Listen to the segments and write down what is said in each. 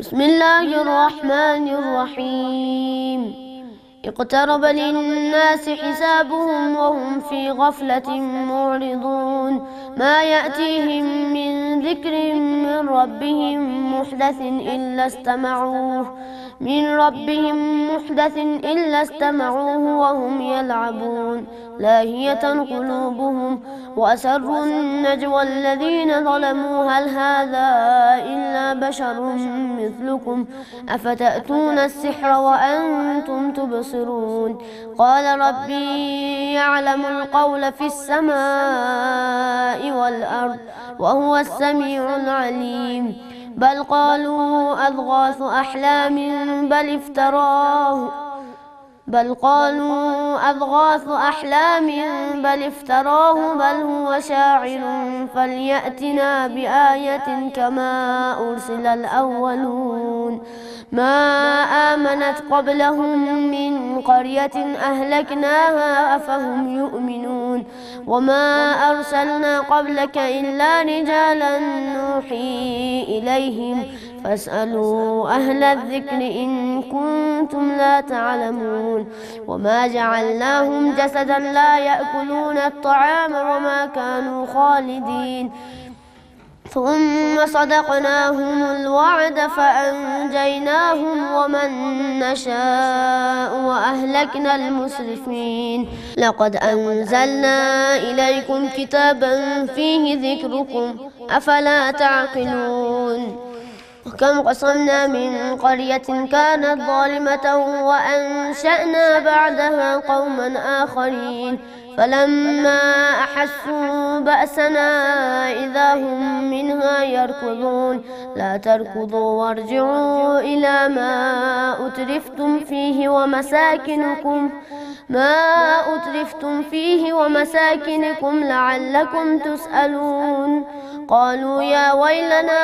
بسم الله الرحمن الرحيم. اقترب للناس حسابهم وهم في غفلة معرضون. ما يأتيهم من ذكر من ربهم إلا استمعوه وهم يلعبون لاهية قلوبهم وأسروا النجوى الذين ظلموا هل هذا إلا بشر مثلكم أفتأتون السحر وأنتم تبصرون. قال ربي يعلم القول في السماء والأرض وهو السميع العليم. بل قالوا أضغاث أحلام بل افتراه بل هو شاعر فليأتنا بآية كما أرسل الأولون. ما آمنت قبلهم من قرية أهلكناها أفهم يؤمنون. وما أرسلنا قبلك إلا رجالا نوحي إليهم فاسألوا أهل الذكر إن كنتم لا تعلمون. وما جعلناهم جسدا لا يأكلون الطعام وما كانوا خالدين. ثم صدقناهم الوعد فأنجيناهم ومن نشاء وأهلكنا المسرفين. لقد أنزلنا إليكم كتابا فيه ذكركم أفلا تعقلون. وكم قصمنا من قرية كانت ظالمة وأنشأنا بعدها قوما آخرين فلما أحسوا بأسنا إذا هم منها يركضون. لا تركضوا وارجعوا إلى ما أترفتم فيه ومساكنكم لعلكم تسألون. قالوا يا ويلنا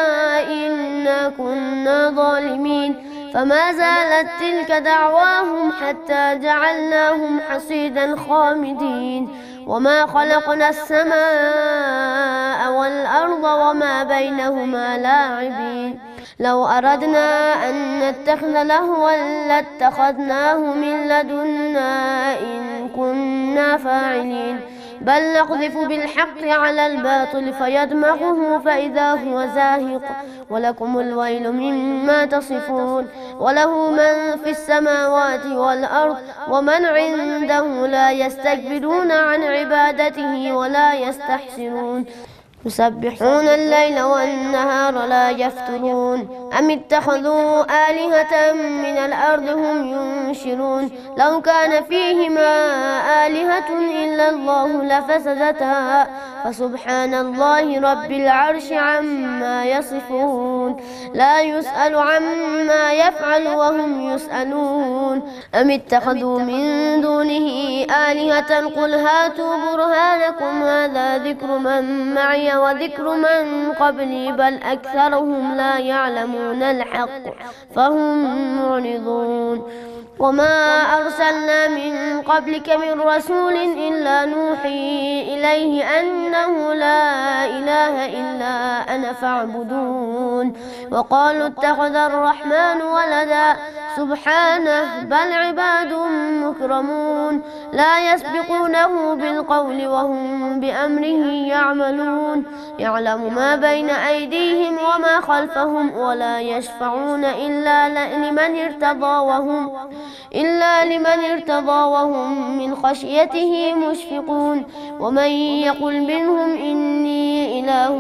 إنا كنا ظالمين فما زالت تلك دعواهم حتى جعلناهم حصيدا خامدين. وما خلقنا السماء والأرض وما بينهما لاعبين. لو أردنا أن نتخذ لهوا لاتخذناه من لدنا إن كنا فاعلين. بل نقذف بالحق على الباطل فيدمغه فإذا هو زاهق ولكم الويل مما تصفون. وله من في السماوات والأرض ومن عنده لا يستكبرون عن عبادته ولا يستحسرون. يسبحون الليل والنهار لا يفترون. أم اتخذوا آلهة من الأرض هم ينشرون. لو كان فيهما آلهة إلا الله لفسدتا فسبحان الله رب العرش عما يصفون. لا يسأل عما يفعل وهم يسألون. أم اتخذوا من دونه آلهة قل هاتوا برهانكم هذا ذكر من معي وذكر من قبلي بل أكثرهم لا يعلمون الحق فهم معرضون. وما أرسلنا من قبلك من رسول إلا نوحي إليه أنه لا إله إلا أنا فاعبدون. وقالوا اتخذ الرحمن ولدا سبحانه بل عباد مكرمون لا يسبقونه بالقول وهم بأمره يعملون. يعلم ما بين أيديهم وما خلفهم ولا يشفعون إلا لمن ارتضى وهم من خشيته مشفقون. ومن يقل منهم إني إله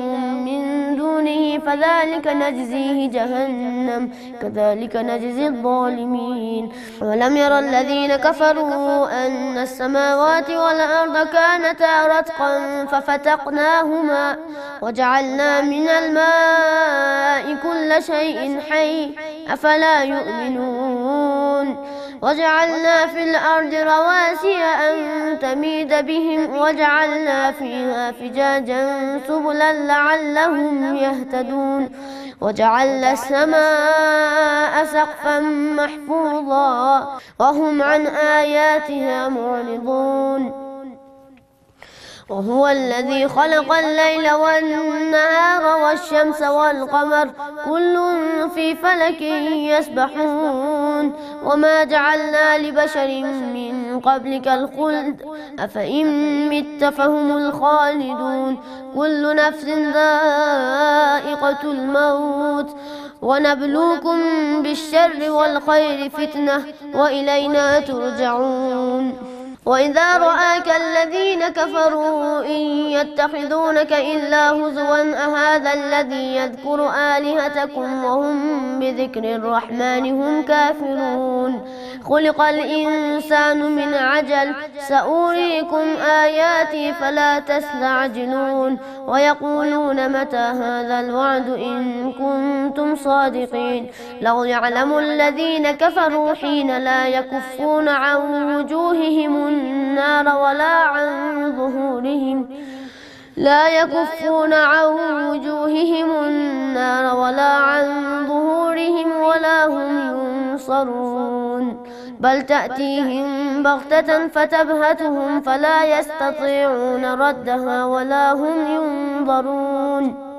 من دونه فذلك نجزيه جهنم كذلك نجزي الظالمين. ولم ير الذين كفروا أن السماوات والأرض كانتا رتقا ففتقناهما وجعلنا من الماء كل شيء حي أفلا يؤمنون. وجعلنا في الأرض رواسي أن تميد بهم وجعلنا فيها فجاجا سبلا لعلهم يهتدون. وجعلنا السماء سقفا محفوظا وهم عن آياتها معرضون. وهو الذي خلق الليل والنهار والشمس والقمر كل في فلك يسبحون وما جعلنا لبشر من قبلك الخلد أفإن مت فهم الخالدون كل نفس ذائقة الموت ونبلوكم بالشر والخير فتنة وإلينا ترجعون وإذا رآك الذين كفروا إن يتخذونك إلا هزوا أهذا الذي يذكر آلهتكم وهم بذكر الرحمن هم كافرون خلق الإنسان من عجل سأريكم آياتي فلا تستعجلون ويقولون متى هذا الوعد إن كنتم صادقين لو يعلم الذين كفروا حين لا يكفون عن وجوههم النار ولا عن ظهورهم ولا هم ينصرون بل تأتيهم بغتة فتبهتهم فلا يستطيعون ردها ولا هم ينظرون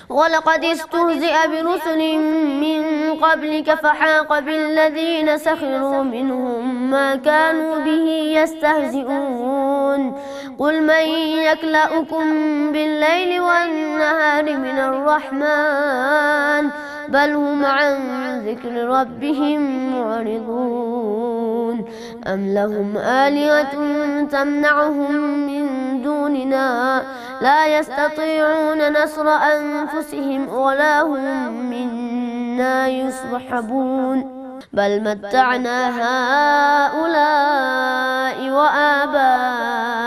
ولقد استهزئ برسل من قبلك فحاق بالذين سخروا منهم ما كانوا به يستهزئون قل من يكلؤكم بالليل والنهار من الرحمن بل هم عن ذكر ربهم معرضون أم لهم آلهة تمنعهم من دوننا لا يستطيعون نصر أنفسهم ولا هم منا يصحبون بل متعنا هؤلاء وآباءهم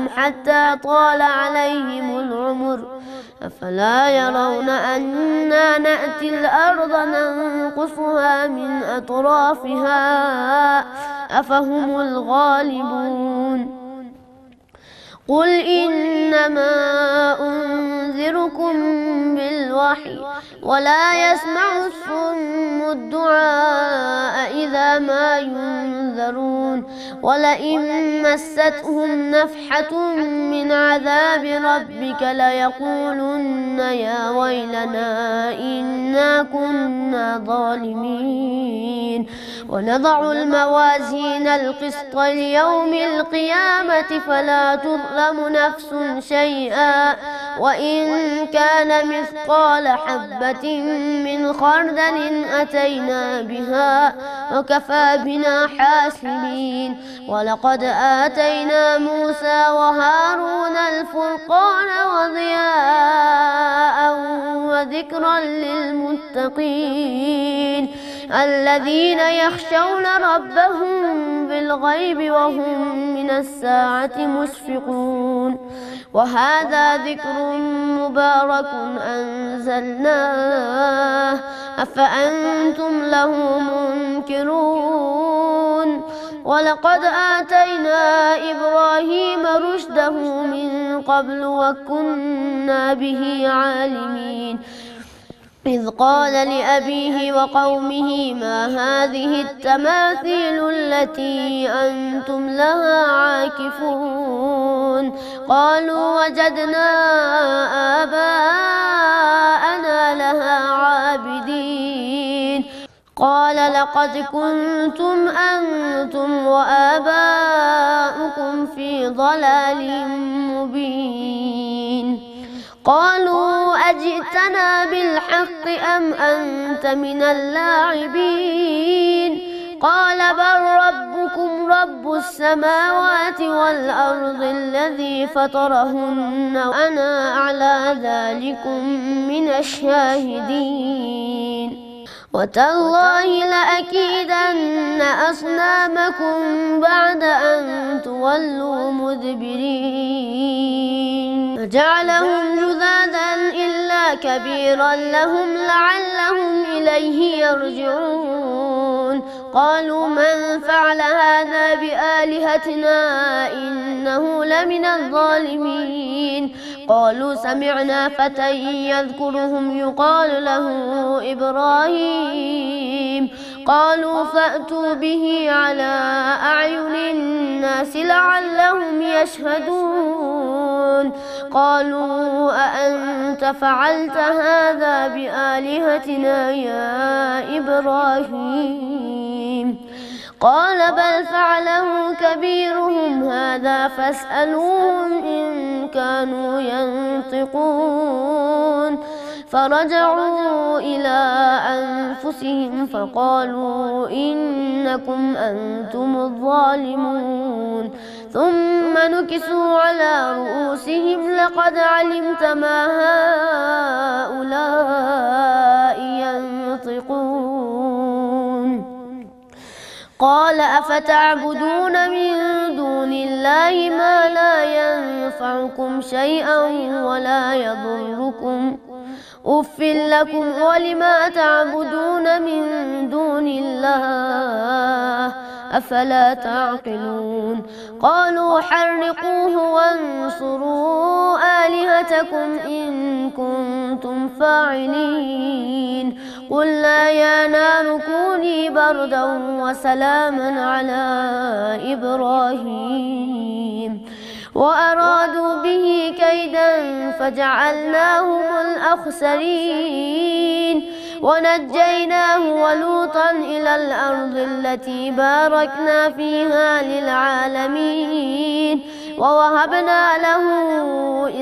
حتى طال عليهم العمر أفلا يرون أنا نأتي الأرض ننقصها من أطرافها أفهم الغالبون قل إنما أنذركم بالوحي ولا يسمع الصم الدعاء إذا ما ينذرون ولئن مستهم نفحة من عذاب ربك ليقولن يا ويلنا إنا كنا ظالمين ونضع الموازين القسط ليوم القيامة فلا تظلم نفس شيئا وإن كان مثقال حبة من خردل أتينا بها وكفى بنا حاسبين ولقد آتينا موسى وهارون الفرقان وضياء وذكرا للمتقين الذين يخشون ربهم بالغيب وهم من الساعة مشفقون وهذا ذكر مبارك أنزلناه أفأنتم له منكرون ولقد آتينا إبراهيم رشده من قبل وكنا به عالمين إذ قال لأبيه وقومه ما هذه التماثيل التي أنتم لها عاكفون قالوا وجدنا آباءنا لها عابدين قال لقد كنتم أنتم وآباؤكم في ضلال مبين قالوا أجئتنا بالحق أم أنت من اللاعبين قال بل ربكم رب السماوات والأرض الذي فطرهن وأنا على ذلكم من الشاهدين وتالله لأكيدن أصنامكم بعد أن تولوا مدبرين فجعلهم جذاذا إلا كبيرا لهم لعلهم إليه يرجعون قالوا من فعل هذا بآلهتنا إنه لمن الظالمين. قالوا سمعنا فتى يذكرهم يقال له إبراهيم. قالوا فأتوا به على أعين الناس لعلهم يشهدون. قالوا أأنت فعلت هذا بآلهتنا يا إبراهيم؟ قال بل فعله كبيرهم هذا فاسألوهم إن كانوا ينطقون. فرجعوا إلى أنفسهم فقالوا إنكم أنتم الظالمون. ثم نكسوا على رؤوسهم لقد علمت ما هؤلاء ينطقون. قال أفتعبدون من دون الله ما لا ينفعكم شيئا ولا يضركم أف لكم ولما تعبدون من دون الله أفلا تعقلون. قالوا حرقوه وانصروا آلهتكم إن كنتم فاعلين. قلنا يا نار كوني بردا وسلاما على إبراهيم. وأرادوا به كيدا فجعلناهم الأخسرين. ونجيناه ولوطا إلى الأرض التي باركنا فيها للعالمين. ووهبنا له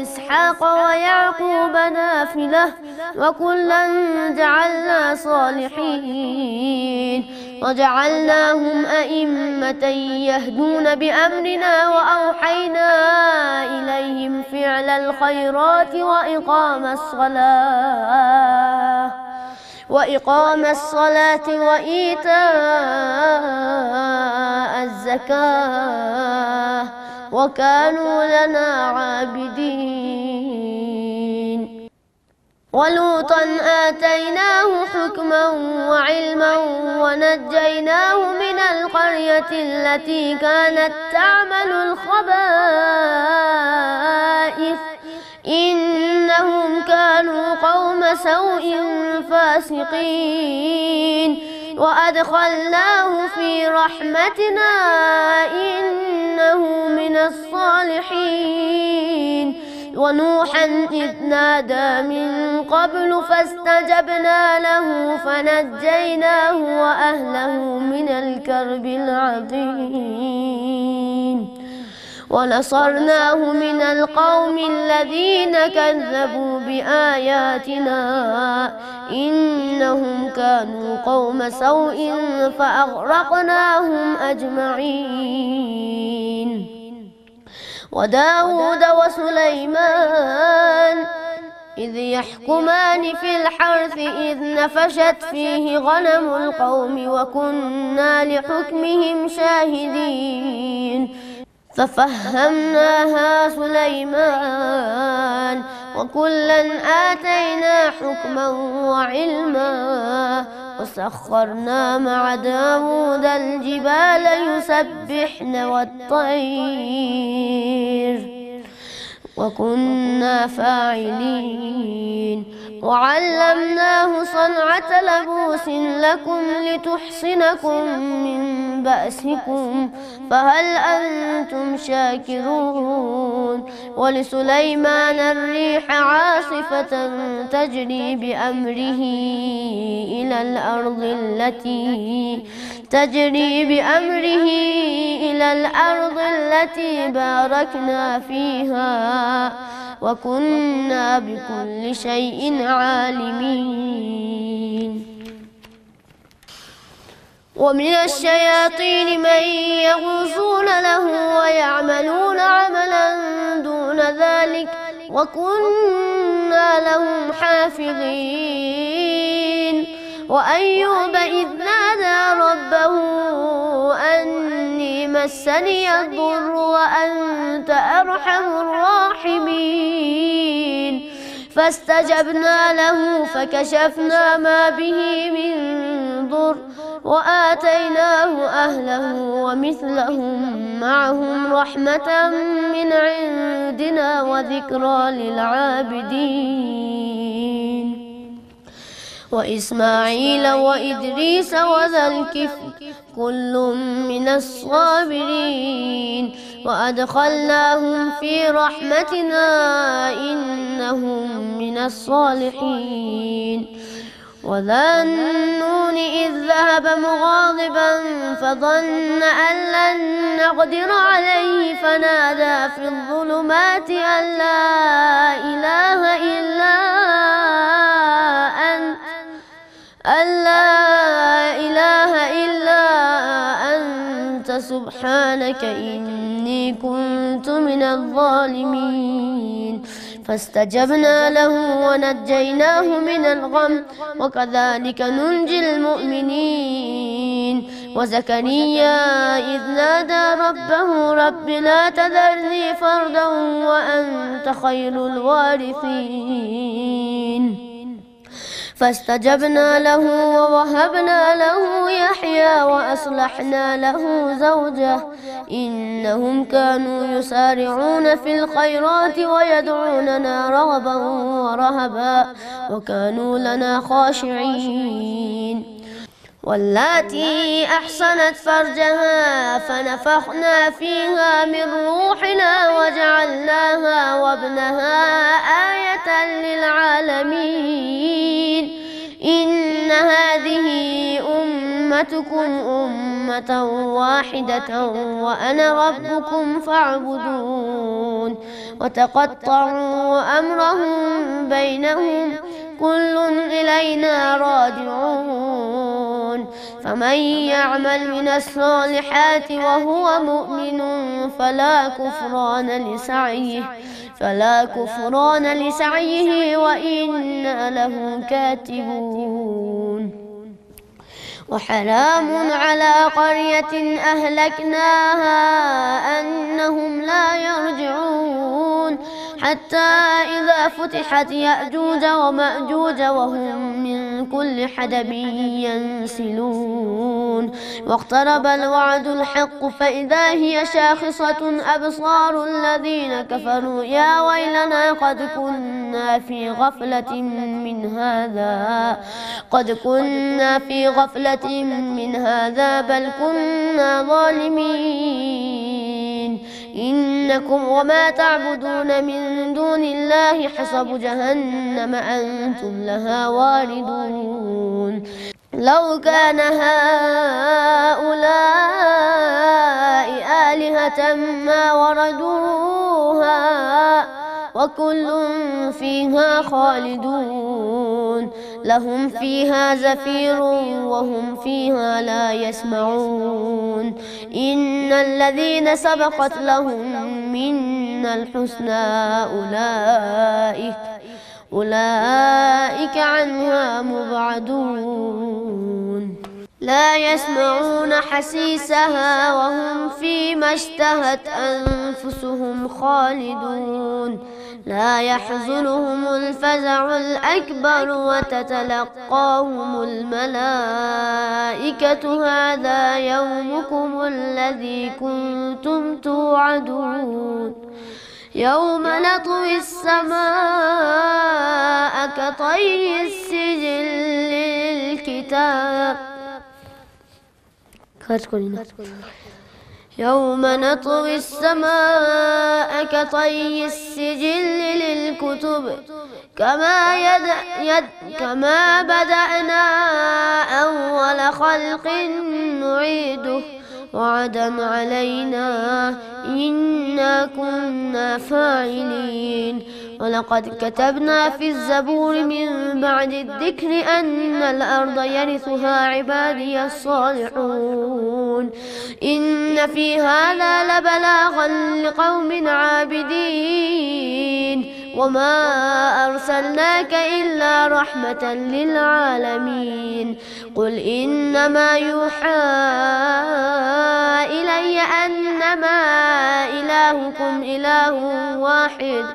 إسحاق ويعقوب نافلة وكلا جعلنا صالحين. وجعلناهم أئمة يهدون بأمرنا وأوحينا إليهم فعل الخيرات وإقام الصلاة وإيتاء الزكاة وكانوا لنا عابدين. ولوطا آتيناه حكما وعلما ونجيناه من القرية التي كانت تعمل الخبائث إنهم كانوا قوم سوء فاسقين. وأدخلناه في رحمتنا إنه من الصالحين. ونوحا إذ نادى من قبل فاستجبنا له فنجيناه وأهله من الكرب العظيم. ونصرناه من القوم الذين كذبوا بآياتنا إنهم كانوا قوم سوء فأغرقناهم أجمعين. وداود وسليمان إذ يحكمان في الحرث إذ نفشت فيه غنم القوم وكنا لحكمهم شاهدين. ففهمناها سليمان وكلا آتينا حكما وعلما. وسخرنا مع داود الجبال يسبحن والطير وكنا فاعلين. وعلمناه صنعة لبوس لكم لتحصنكم من بأسكم فهل أنتم شاكرون. ولسليمان الريح عاصفة تجري بأمره إلى الأرض التي باركنا فيها وكنا بكل شيء عالمين. ومن الشياطين من يغوصون له ويعملون عملا دون ذلك وكنا لهم حافظين. وأيوب إذ نادى ربه أني مسني الضر وأنت أرحم الراحمين. فاستجبنا له فكشفنا ما به من ضر وآتيناه أهله ومثلهم معهم رحمة من عندنا وذكرى للعابدين. وإسماعيل وإدريس وذا الكفل كل من الصابرين وأدخلناهم في رحمتنا إنهم من الصالحين. وذا النون إذ ذهب مغاضبا فظن أن لن نقدر عليه فنادى في الظلمات أن لا إله إلا أنت سبحانك إني كنت من الظالمين. فاستجبنا له ونجيناه من الغم وكذلك ننجي المؤمنين. وزكريا إذ نادى ربه رب لا تذرني فردا وأنت خير الوارثين. فاستجبنا له ووهبنا له يحيى وأصلحنا له زوجه إنهم كانوا يسارعون في الخيرات ويدعوننا رغبا ورهبا وكانوا لنا خاشعين. واللاتي أحصنت فرجها فنفخنا فيها من روحنا وجعلناها وابنها آية للعالمين. إن هذه أمتكم أمة واحدة وأنا ربكم فاعبدون. وتقطعوا أمرهم بينهم كل إلينا راجعون. فمن يعمل من الصالحات وهو مؤمن فلا كفران لسعيه وإنا له كاتبون. وحرام على قرية أهلكناها أنهم لا يرجعون حتى إذا فتحت يأجوج ومأجوج وهم من كل حدب ينسلون. واقترب الوعد الحق فإذا هي شاخصة أبصار الذين كفروا يا ويلنا قد كنا في غفلة من هذا بل كنا ظالمين. إنكم وما تعبدون من دون الله حصب جهنم أنتم لها واردون. لو كان هؤلاء آلهة ما وردوها وكل فيها خالدون. لهم فيها زفير وهم فيها لا يسمعون. إن الذين سبقت لهم منا الحسنى أولئك عنها مبعدون. لا يسمعون حسيسها وهم فيما اشتهت أنفسهم خالدون. لا يحزنهم الفزع الأكبر وتتلقاهم الملائكة هذا يومكم الذي كنتم توعدون. يوم نطوي السماء كطي السجل للكتاب يوم نطوي السماء كطي السجل للكتب كما بدأنا أول خلق نعيده وعدا علينا إنا كنا فاعلين. ولقد كتبنا في الزبور من بعد الذكر أن الأرض يرثها عبادي الصالحون. إن في هذا لبلاغا لقوم عابدين. وما أرسلناك إلا رحمة للعالمين. قل إنما يوحى إلي أنما إلهكم إله واحد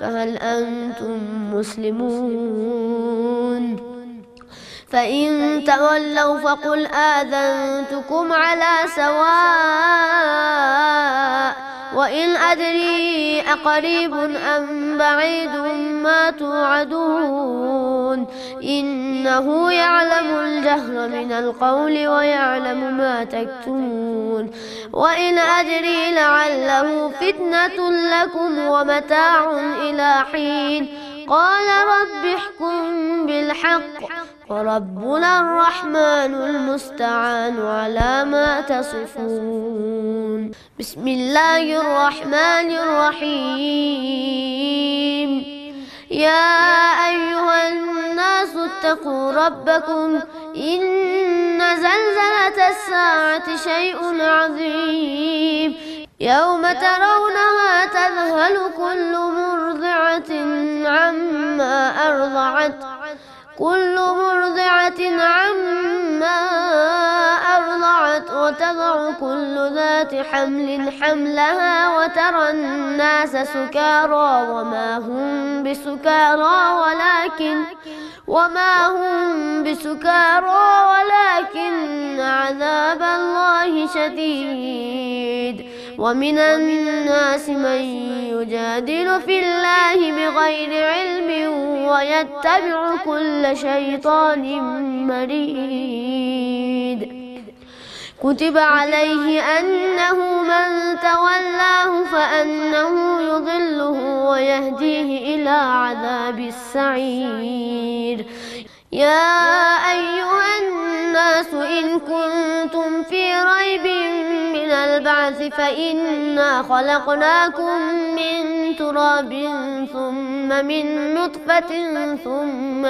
فهل أنتم مسلمون فإن تولوا فقل آذنتكم على سواء وإن أدري أقريب أم بعيد ما توعدون إنه يعلم الجهر من القول ويعلم ما تكتمون وإن أدري لعله فتنة لكم ومتاع إلى حين قال رب احكم بالحق وربنا الرحمن المستعان على ما تصفون. بسم الله الرحمن الرحيم. يا أيها الناس اتقوا ربكم إن زلزلة الساعة شيء عظيم يوم ترونها تذهل كل مرضعة عما أرضعت وتضع كل ذات حمل حملها وترى الناس سكارى وما هم بسكارى ولكن عذاب الله شديد. ومن الناس من يجادل في الله بغير علم ويتبع كل شيطان مريد. كتب عليه أنه من تولاه فأنه يضله ويهديه إلى عذاب السعير. يا أيها الناس إن كنتم في ريب من البعث فإنا خلقناكم من تراب ثم من نطفة ثم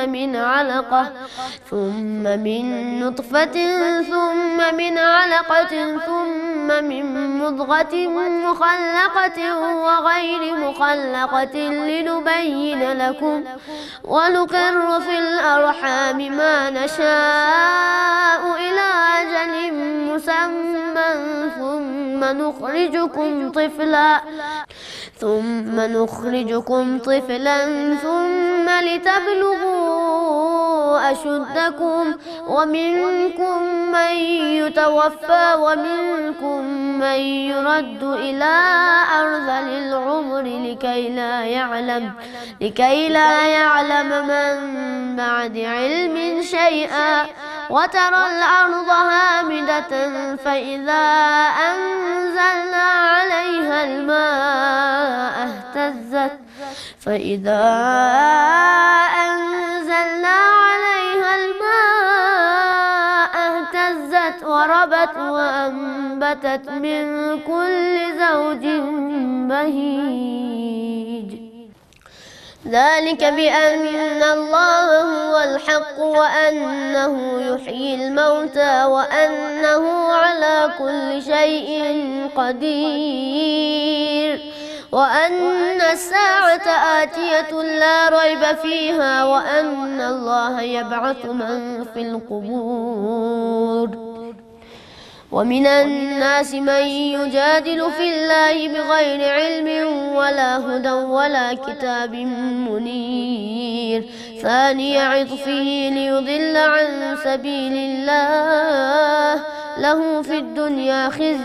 من نطفة ثم من علقة ثم من مضغة مخلقة وغير مخلقة لنبين لكم ونقر في الأرحام ما نشاء إلى أجل مسمى ثم نخرجكم طفلا ثم لتبلغوا أشدكم ومنكم من يتوفى ومنكم من يرد إلى أرذل العمر لكي لا يعلم من بعد علم شيئا. وترى الأرض هامدة فإذا أنزلنا عليها الماء اهتزت وربت وأنبتت من كل زوج بهيج. ذلك بأن الله هو الحق وأنه يحيي الموتى وأنه على كل شيء قدير وأن الساعة آتية لا ريب فيها وأن الله يبعث من في القبور. ومن الناس من يجادل في الله بغير علم ولا هدى ولا كتاب منير ثاني عطفه ليضل عن سبيل الله له في الدنيا خزي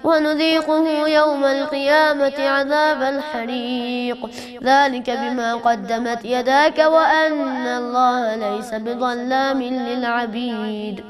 ونذيقه يوم القيامة عذاب الحريق. ذلك بما قدمت يداك وأن الله ليس بظلام للعبيد.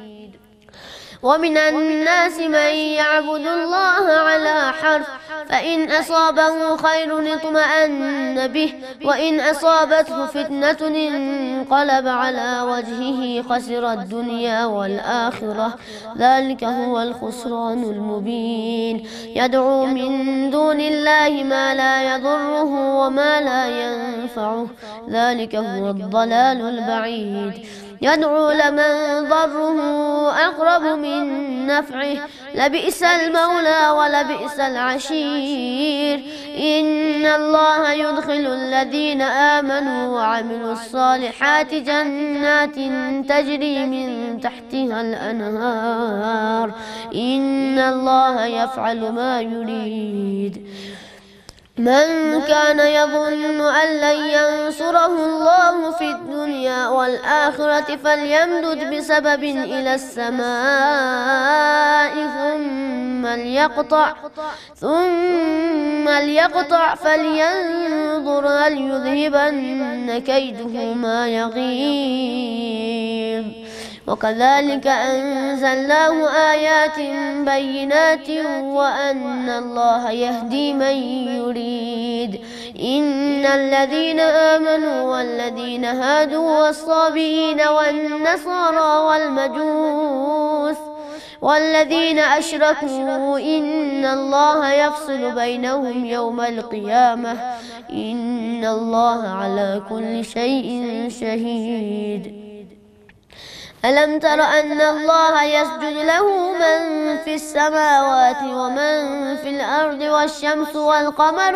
ومن الناس من يعبد الله على حرف فإن أصابه خير اطمأن به وإن أصابته فتنة انقلب على وجهه خسر الدنيا والآخرة ذلك هو الخسران المبين. يدعو من دون الله ما لا يضره وما لا ينفعه ذلك هو الضلال البعيد. يدعو لمن ضره أقرب من نفعه لبئس المولى ولبئس العشير. إن الله يدخل الذين آمنوا وعملوا الصالحات جنات تجري من تحتها الأنهار إن الله يفعل ما يريد. من كان يظن أن لن ينصره الله في الدنيا والآخرة فليمدد بسبب إلى السماء ثم ليقطع فلينظر هل يذهبن كيده ما يغيظ. وكذلك أنزلناه آيات بينات وأن الله يهدي من يريد. إن الذين آمنوا والذين هادوا والصابئين والنصارى والمجوس والذين أشركوا إن الله يفصل بينهم يوم القيامة إن الله على كل شيء شهيد. ألم تر أن الله يسجد له من في السماوات ومن في الأرض والشمس والقمر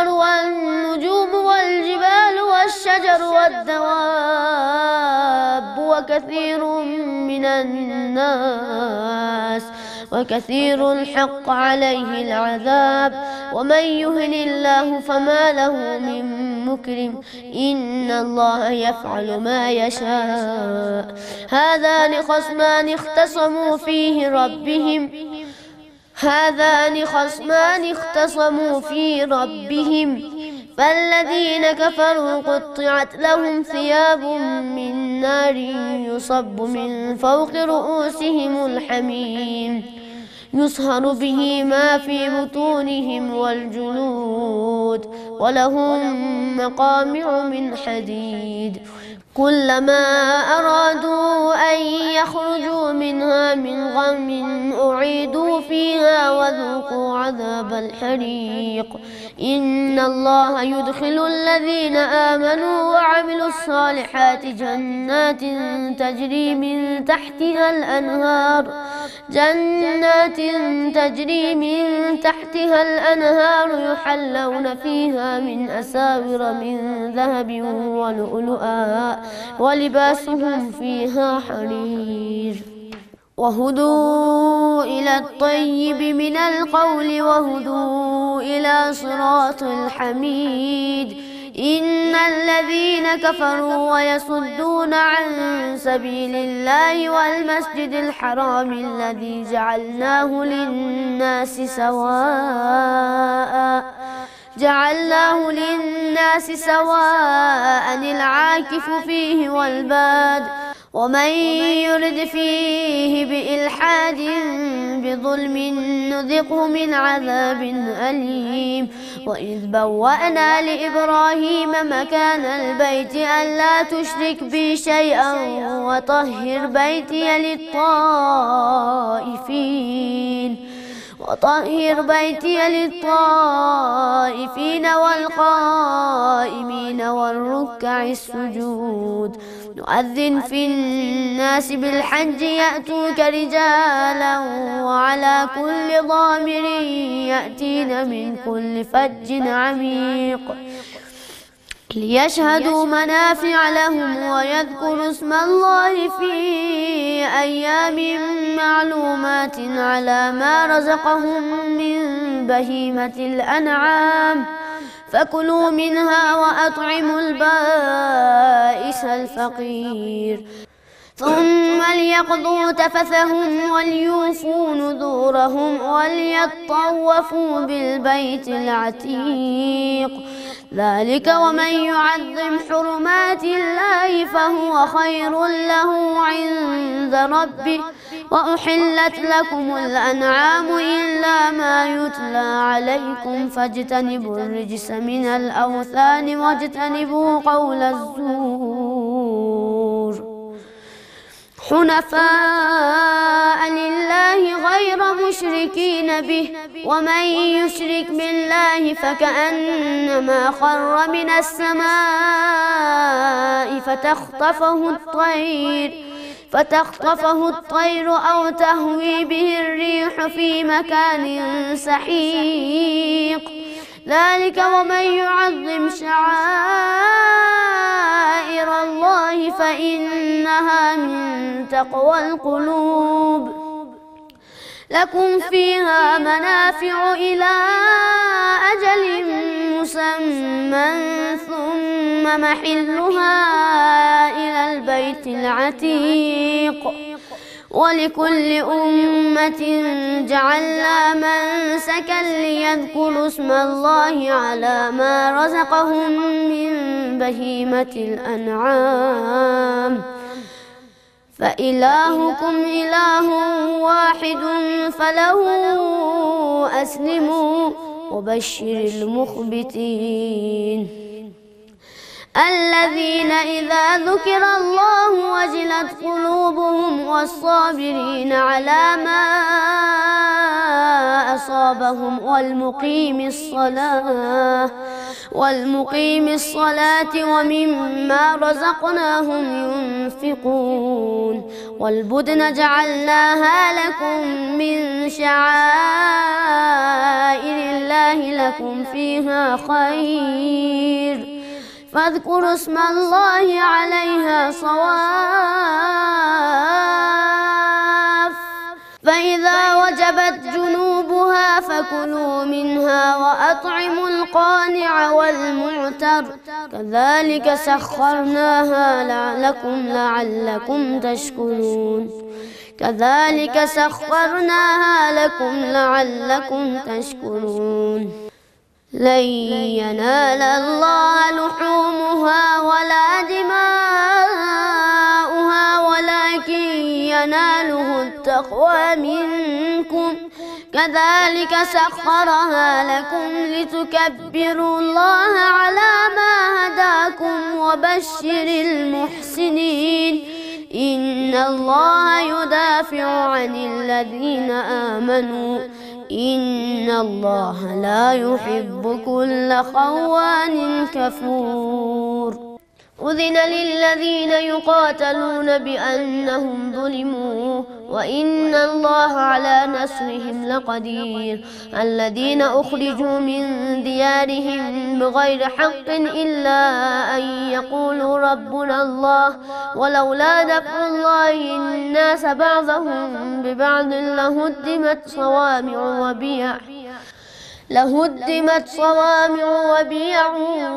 والنجوم والجبال والشجر والدواب وكثير حق عليه العذاب ومن يهن الله فما له من مكرم إن الله يفعل ما يشاء. هذان خصمان اختصموا في ربهم فالذين كفروا قطعت لهم ثياب من نار يصب من فوق رؤوسهم الحميم يصهر به ما في بطونهم والجلود ولهم مقامع من حديد كلما أرادوا أن يخرجوا منها من غم أعيدوا فيها وذوقوا عذاب الحريق. إن الله يدخل الذين آمنوا وعملوا الصالحات جنات تجري من تحتها الأنهار يحلون فيها من أساور من ذهب ولؤلؤا ولباسهم فيها حرير. وهدوا إلى الطيب من القول وهدوا إلى صراط الحميد. إن الذين كفروا ويصدون عن سبيل الله والمسجد الحرام الذي جعلناه للناس سواء العاكف فيه والباد ومن يرد فيه بإلحاد بظلم نذقه من عذاب أليم. وإذ بوأنا لإبراهيم مكان البيت ألا تشرك بي شيئا وطهر بيتي للطائفين والقائمين والركع السجود. نؤذن في الناس بالحج يأتوك رجالا وعلى كل ضامر يأتين من كل فج عميق ليشهدوا منافع لهم ويذكروا اسم الله في أيام معلومات على ما رزقهم من بهيمة الأنعام فكلوا منها وأطعموا البائس الفقير. ثم ليقضوا تفثهم وليوفوا نذورهم وليطوفوا بالبيت العتيق. ذلك ومن يعظم حرمات الله فهو خير له عند ربه. وأحلت لكم الأنعام إلا ما يتلى عليكم فاجتنبوا الرجس من الأوثان واجتنبوا قول الزور حنفاء لله غير مشركين به. ومن يشرك بالله فكأنما خر من السماء فتخطفه الطير أو تهوي به الريح في مكان سحيق. ذلك ومن يعظم شعائر الله فإنها من تقوى القلوب. لكم فيها منافع إلى أجل مسمى ثم محلها إلى البيت العتيق ولكل أمة جعلنا منسكا ليذكروا اسم الله على ما رزقهم من بهيمة الأنعام فإلهكم إله واحد فله أسلموا وبشر المخبتين الذين إذا ذكر الله وجلت قلوبهم والصابرين على ما أصابهم والمقيم الصلاة ومما رزقناهم ينفقون والبدن جعلناها لكم من شعائر الله لكم فيها خير فاذكروا اسم الله عليها صواف فإذا وجبت جنوبها فكلوا منها وأطعموا القانع والمعتر كذلك سخرناها لعلكم تشكرون لن ينال الله لحومها ولا دماؤها ولكن يناله التقوى منكم كذلك سخرها لكم لتكبروا الله على ما هداكم وبشر المحسنين إن الله يدافع عن الذين آمنوا إن الله لا يحب كل خوان كفور أذن للذين يقاتلون بأنهم ظلموا وإن الله على نصرهم لقدير الذين أخرجوا من ديارهم بغير حق إلا أن يقولوا ربنا الله ولولا دفع الله الناس بعضهم ببعض لهدمت صوامع وبيع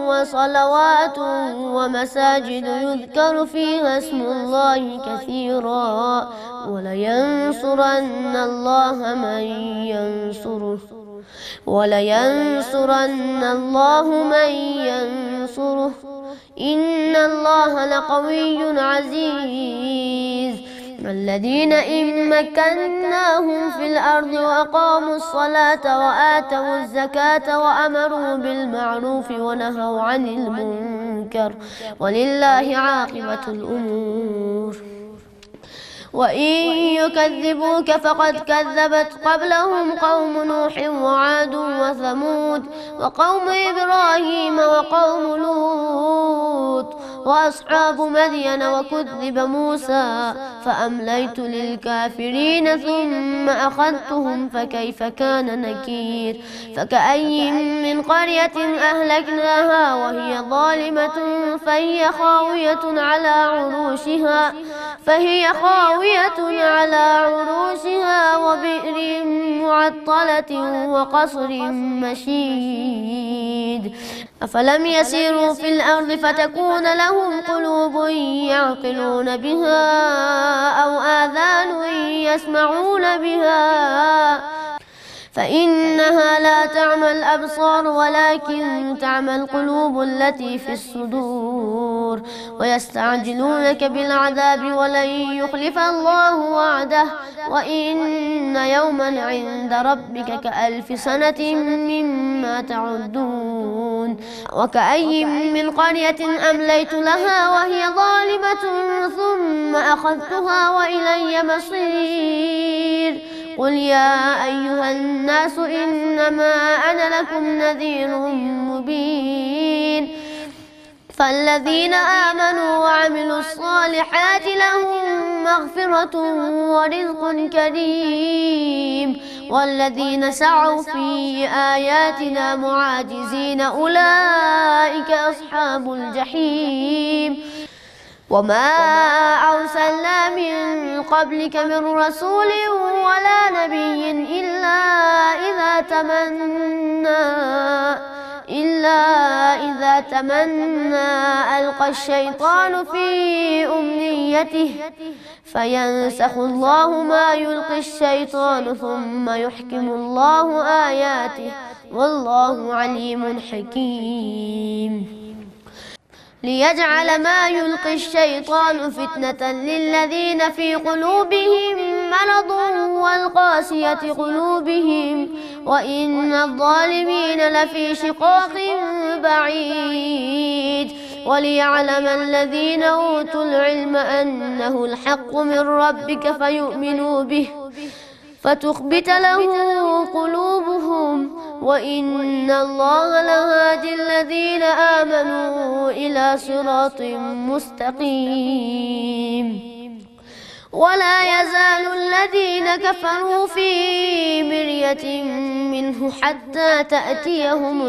وصلوات ومساجد يذكر فيها اسم الله كثيرا ولينصرن الله من ينصره إن الله لقوي عزيز الذين إن مكناهم في الأرض وأقاموا الصلاة وآتوا الزكاة وأمروا بالمعروف ونهوا عن المنكر ولله عاقبة الأمور وإن يكذبوك فقد كذبت قبلهم قوم نوح وعاد وثمود وقوم إبراهيم وقوم لوط وأصحاب مدين وكذب موسى فأمليت للكافرين ثم أخذتهم فكيف كان نكير فكأي من قرية أهلكناها وهي ظالمة فهي خاوية على عروشها وبئر معطلة وقصر مشيد أفلم يسيروا في الأرض فتكون لهم قلوب يعقلون بها أو آذان يسمعون بها فإنها لا تعمى الأبصار ولكن تعمى القلوب التي في الصدور ويستعجلونك بالعذاب ولن يخلف الله وعده وإن يوما عند ربك كألف سنة مما تعدون وكأي من قرية أمليت لها وهي ظالمة ثم أخذتها وإلي مصير قل يا أيها الناس إنما أنا لكم نذير مبين فالذين آمنوا وعملوا الصالحات لهم مغفرة ورزق كريم والذين سعوا في آياتنا معاجزين أولئك أصحاب الجحيم وما أرسلنا من قبلك من رسول ولا نبي إلا إذا تمنى ألقى الشيطان في أمنيته فينسخ الله ما يلقي الشيطان ثم يحكم الله آياته والله عليم حكيم. ليجعل ما يلقي الشيطان فتنة للذين في قلوبهم مرض والقاسية قلوبهم وإن الظالمين لفي شقاق بعيد. وليعلم الذين أوتوا العلم أنه الحق من ربك فيؤمنوا به فتخبت له قلوبهم وإن الله لهادي الذين آمنوا إلى صراط مستقيم. ولا يزال الذين كفروا في مرية منه حتى تأتيهم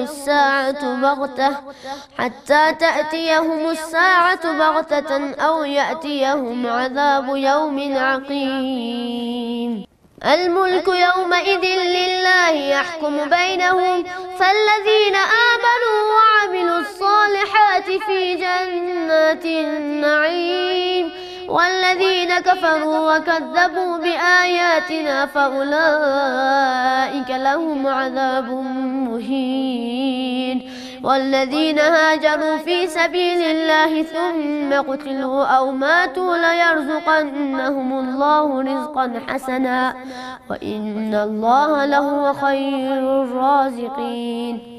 الساعة بغتة أو يأتيهم عذاب يوم عقيم. الملك يومئذ لله يحكم بينهم فالذين آمنوا وعملوا الصالحات في جنات النعيم والذين كفروا وكذبوا بآياتنا فأولئك لهم عذاب مهين. والذين هاجروا في سبيل الله ثم قتلوا أو ماتوا ليرزقنهم الله رزقا حسنا وإن الله لهو خير الرازقين.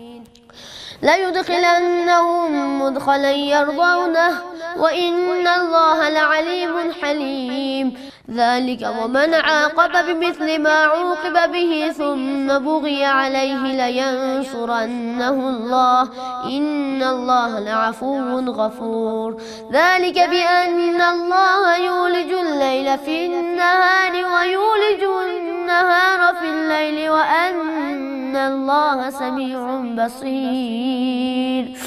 ليدخلنهم مدخلا يرضونه وإن الله لعليم حليم. ذلك ومن عاقب بمثل ما عوقب به ثم بغي عليه لينصرنه الله إن الله لعفو غفور. ذلك بأن الله يولج الليل في النهار ويولج النهار في الليل وأن الله سميع بصير.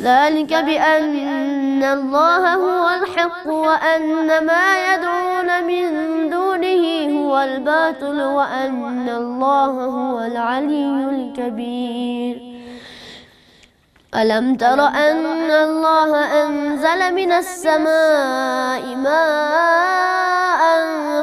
ذلك بأن الله هو الحق وأن ما يدعون من دونه هو الباطل وأن الله هو العلي الكبير. ألم تر أن الله أنزل من السماء ماء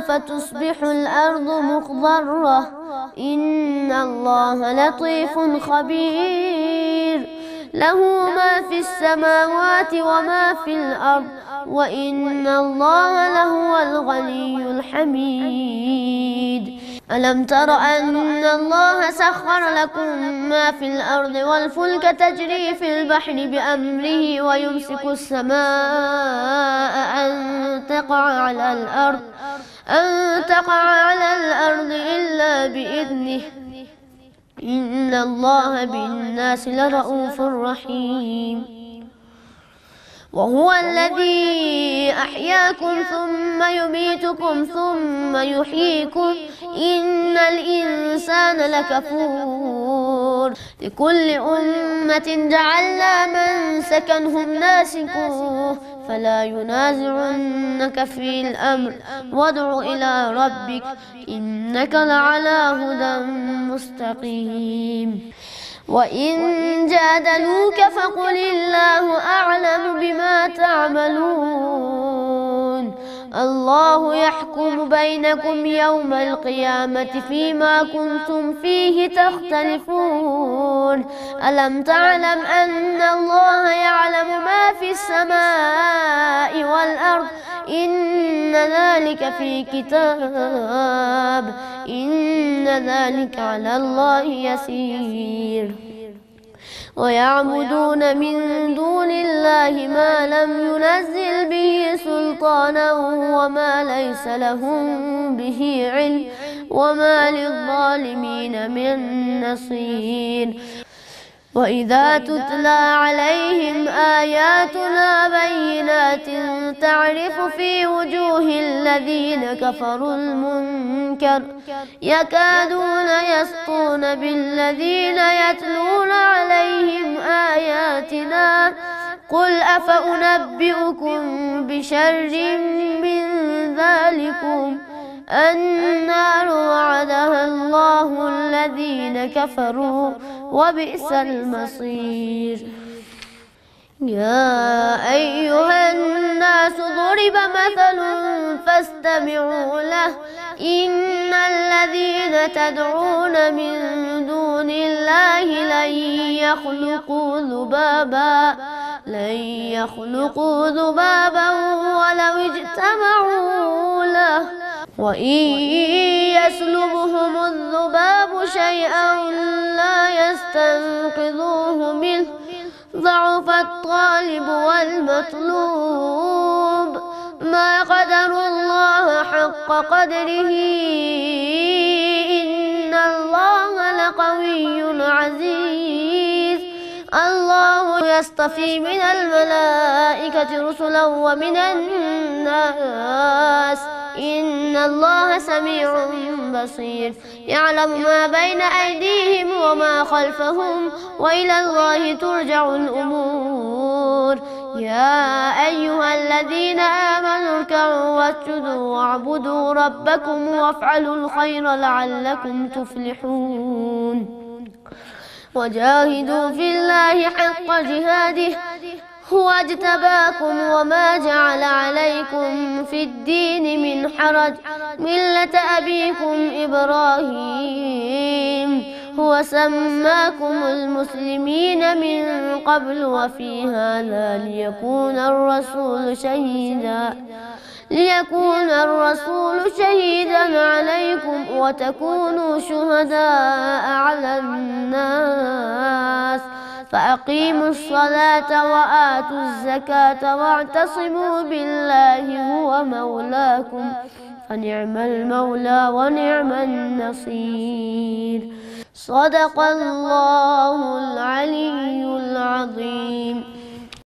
فتصبح الأرض مخضرة إن الله لطيف خبير. له ما في السماوات وما في الأرض وإن الله لهو الغني الحميد. ألم تر أن الله سخر لكم ما في الأرض والفلك تجري في البحر بأمره ويمسك السماء أن تقع على الأرض إلا بإذنه إن الله بالناس لرؤوف رحيم. وهو الذي أحياكم ثم يميتكم ثم يحييكم إن الإنسان لكفور. لكل أمة جعلنا من سكنهم ناسكوه فلا ينازعنك في الأمر وادع إلى ربك إنك لعلى هدى مستقيم. وإن جادلوك فقل الله أعلم بما تعملون الله يحكم بينكم يوم القيامة فيما كنتم فيه تختلفون. ألم تعلم أن الله يعلم ما في السماء والأرض إن ذلك في كتاب إن ذلك على الله يسير. ويعبدون من دون الله ما لم ينزل به سلطانا وما ليس لهم به علم وما للظالمين من نصير. وإذا تتلى عليهم آياتنا بينات تعرف في وجوه الذين كفروا المنكر يكادون يسطون بالذين يتلون عليهم آياتنا قل أفأنبئكم شر من ذلكم النار وعدها الله الذين كفروا وبئس المصير. يا أيها الناس ضرب مثل فاستمعوا له إن الذين تدعون من دون الله لن يخلقوا ذبابا ولو اجتمعوا له وإن يسلبهم الذباب شيئا لا يستنقذوه منه ضعف الطالب والمطلوب ما قدروا الله حق قدره إن الله لقوي عزيز. الله يصطفي من الملائكة رسلا ومن الناس إن الله سميع بصير يعلم ما بين أيديهم وما خلفهم وإلى الله ترجع الأمور. يا أيها الذين آمنوا اركعوا واسجدوا واعبدوا ربكم وافعلوا الخير لعلكم تفلحون. وجاهدوا في الله حق جهاده هو اجتباكم وما جعل عليكم في الدين من حرج ملة أبيكم إبراهيم هو سماكم المسلمين من قبل وفي هذا ليكون الرسول شهيدا عليكم وتكونوا شهداء على الناس فأقيموا الصلاة وآتوا الزكاة واعتصموا بالله هو مولاكم فنعم المولى ونعم النصير. صدق الله العلي العظيم.